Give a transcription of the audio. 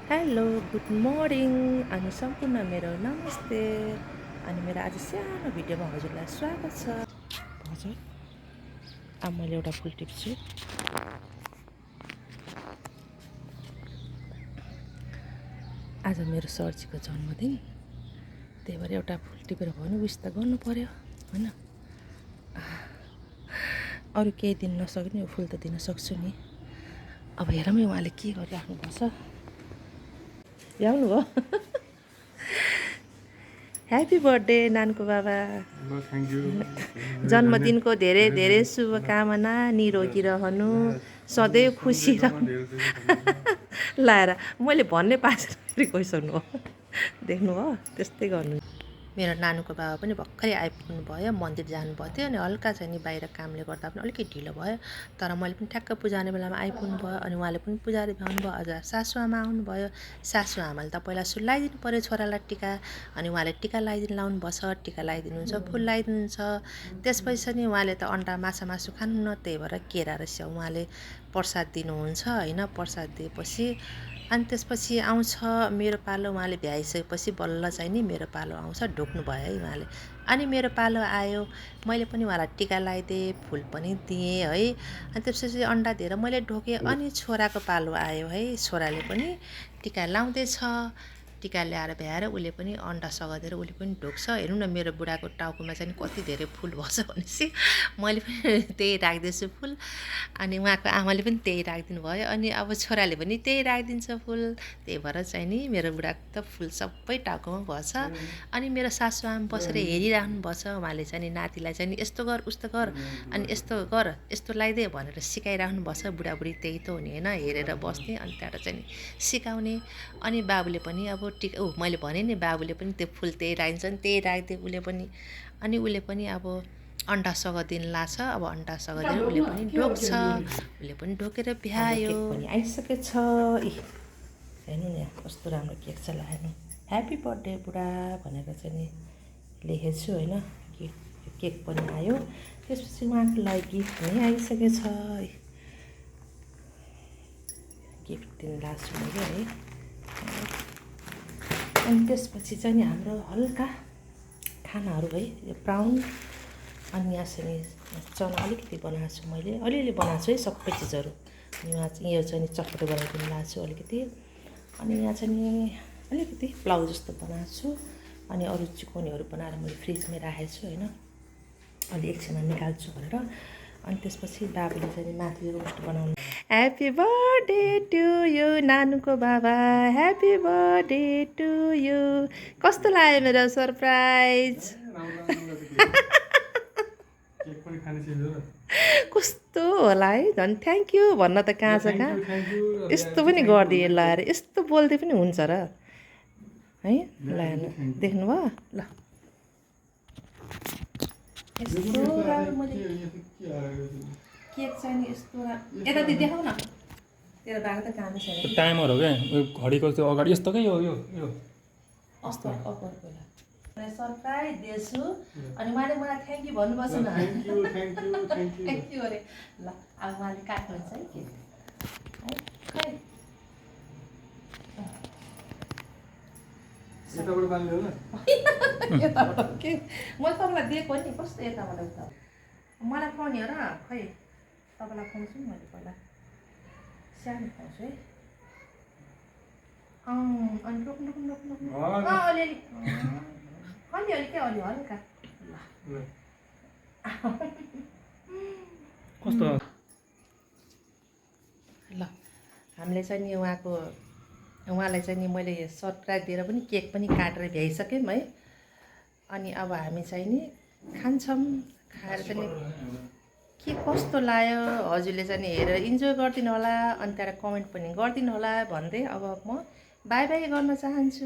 Hello good morning अनि सम्पूर्ण मेरो नमस्ते अनि मेरो आज सानो भिडियोमा हजुरलाई स्वागत छ। हजुर अब मैले एउटा फुल टिप्छु। आज मेरो सरजीको जन्मदिन, त्यही भएर एउटा फुल टिपेर भन्नु विश त गर्नु पर्यो होइन। अरू केही दिन नसक्ने फुल त दिन सक्छु नि। अब हेरौँ उहाँले के गरिराख्नु भएको छ। ल्याउनु भयो। ह्याप्पी बर्थडे नानको बाबा। जन्मदिनको धेरै धेरै शुभकामना, निरोगी रहनु, सधैँ खुसी रहनु। लाएर मैले भन्ने पासेर फेरि गइसक्नु हो, देख्नु हो, त्यस्तै गर्नु। मेरो नानुको बाबा पनि भर्खरै आइपुग्नु भयो, मन्दिर जानुभएको थियो अनि हल्का चाहिँ नि बाहिर कामले गर्दा पनि अलिकति ढिलो भयो, तर मैले पनि ठ्याक्क पूजा आउने बेलामा आइपुग्नु भयो। अनि उहाँले पनि पुजारी भ्याउनु भयो। अझ सासूआमा आउनुभयो। सासूआमाले त पहिला लगाइदिनु पऱ्यो छोरालाई टिका, अनि उहाँले टिका लाउनुभएछ, टिका लगाइदिनुहुन्छ, फुल लगाइदिनुहुन्छ। त्यसपछि नि उहाँले त अन्डा मासु खानुहुन्न, त्यही भएर केरा र स्याउ उहाँले प्रसाद दिनुहुन्छ होइन। प्रसाद दिएपछि अनि त्यसपछि आउँछ मेरो पालो। उहाँले भ्याइसकेपछि बल्ल चाहिँ नि मेरो पालो आउँछ। ढोक्नु भयो है उहाँले। अनि मेरो पालो आयो, मैले पनि उहाँलाई टिका लगाइदिएँ, फुल पनि दिएँ है। अनि त्यसपछि अन्डा दिएर मैले ढोकेँ। अनि छोराको पालो आयो है, छोराले पनि टिका लाउँदैछ। टिका ल्याएर भ्याएर उसले पनि अन्डा सघाइदिएर उसले पनि ढोक्छ। हेर्नु न मेरो बुढाको टाउकोमा चाहिँ कति धेरै फुल भएछ भनेपछि मैले पनि त्यही राख्दैछु फुल। अनि उहाँको आमाले पनि त्यही राखिदिनु भयो। अनि अब छोराले पनि त्यही राखिदिन्छ फुल। त्यही भएर चाहिँ नि मेरो बुढाको त फुल सबै टाउकोमा भएछ। अनि मेरो सासूआमा बसेर हेरिराख्नु भएछ। उहाँले चाहिँ नि नातिलाई चाहिँ नि यस्तो गर उस्तो गर, अनि यस्तो गर यस्तो लगाइदे भनेर सिकाइराख्नु भएछ। बुढाबुढी त्यही त हो नि होइन, हेरेर बस्ने अनि त्यहाँबाट चाहिँ नि सिकाउने। अनि बाबुले पनि अब मैले भने नि बाबुले पनि त्यो फुल त्यही राखिन्छ नि, त्यही राखिदिए उसले पनि। अनि उसले पनि अब अन्डा सघाइदिन लाग्छ। अब अन्डा सघाइदिएर उसले पनि ढोक्छ। उसले पनि ढोकेर भ्यायो। पनि आइसकेछ। हेर्नु न कस्तो राम्रो केक छ। हेर्नु ह्याप्पी बर्थडे बुढा भनेर चाहिँ नि लेखेछु होइन। केक पनि आयो। त्यसपछि उहाँको लागि गिफ्ट पनि आइसकेछ। गिफ्ट दिन लाग्छु मैले है। अनि त्यसपछि चाहिँ नि हाम्रो हल्का खानाहरू है, यो ब्राउन अनि यहाँ चाहिँ चना अलिकति बनाएको छु मैले, अलिअलि बनाएको छु है सबै चिजहरू। अनि यहाँ चाहिँ यो चाहिँ नि चटपटे बनाइदिनु लाग्छु अलिकति। अनि यहाँ चाहिँ नि अलिकति प्लाउ जस्तो बनाएको छु। अनि अरू चिकनहरू बनाएर मैले फ्रिजमै राखेको छु होइन, अलि एकछिनमा निकाल्छु भनेर। अनि त्यसपछि बाबुले चाहिँ नि माथि रोस्ट बनाउनु। ह्याप्पी बर्थडे टु यु नानुको बाबा, ह्याप्पी बर्थडे टु यु। कस्तो लाग्यो मेरो सरप्राइज? कस्तो होला है, झन् थ्याङ्क यू भन्न त कहाँ छ कहाँ। यस्तो पनि गरिदिए लाएर यस्तो बोल्दै पनि हुन्छ र है। ल देख्नुभयो ल, यस्तो राम्रो मैले केक चाहिँ नि यस्तो यता त्यो देखाउ न, तेरो बाको त कामै छैन। टाइमर हो क्या, घडीको त्यो अगाडि यस्तो क्या। यो सरप्राइज दिएछु। अनि उहाँले मलाई थ्याङ्क यू भन्नुभएको छ न। थ्याङ्क यू अरे। ल अब उहाँले काट्नुहुन्छ है केक है। खै यताबाट के मैले तपाईँलाई दिएको नि, कस्तो यताबाट उता मलाई खुवाउने हो र। खै तपाईँलाई खुवाउँछु नि मैले, पहिला सानो खुवाउँछु है। अनि रोक्नु अलिअलि अलिअलि क्या, अलि हल्का। ल कस्तो ल हामीले चाहिँ नि उहाँलाई चाहिँ नि मैले सरप्राइज दिएर पनि केक पनि काटेर भ्याइसक्यौँ है। अनि अब हामी चाहिँ नि खान्छौँ। खाएर चाहिँ के कस्तो लाग्यो हजुरले चाहिँ नि हेरेर इन्जोय गरिदिनु होला, अनि त्यहाँबाट कमेन्ट पनि गरिदिनु होला भन्दै अब म बाई बाई गर्न चाहन्छु।